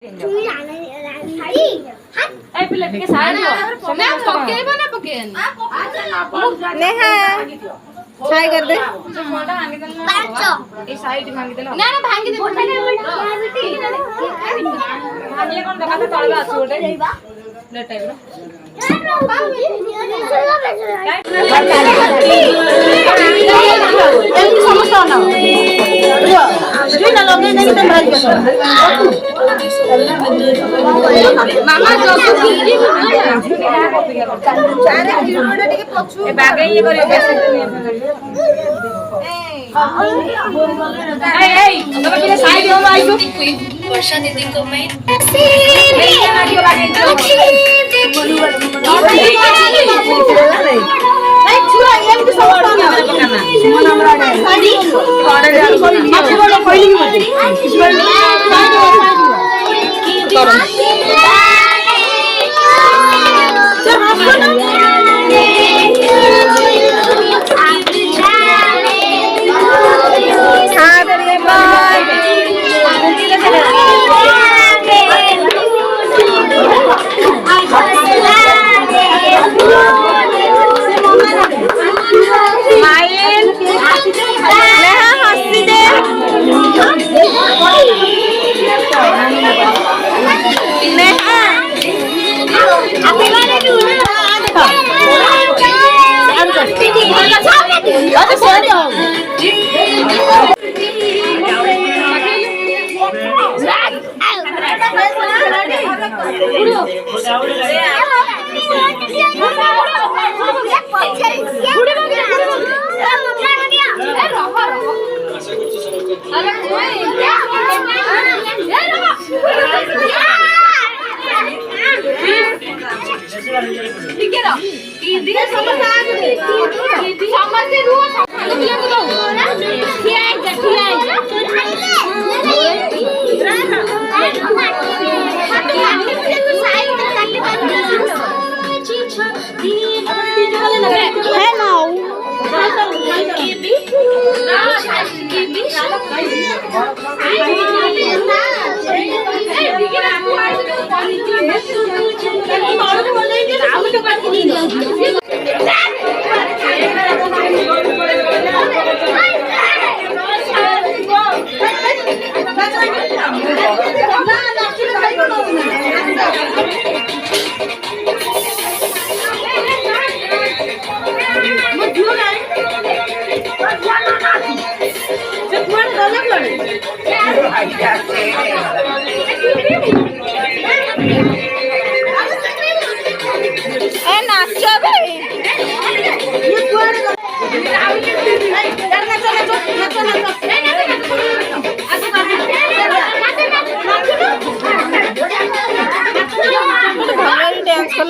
Neha try कर दे side भांगी देला ना ना भांगी दे भांगले कोन दका तो तळगा आसु ओटे ले टाइप रो समस्या ना जुई ना लगे नहीं तो राज मामा जो की अरे हीरोडा टिके पछु ए बागे ये करे बेसी ए तब के साइड हो आइसु वर्षा दीदी को मैं छुआ एम के सब पकाना मन हमरा साड़ी ऑर्डर आपको बोले कोई नहीं मत इस बार डांस कर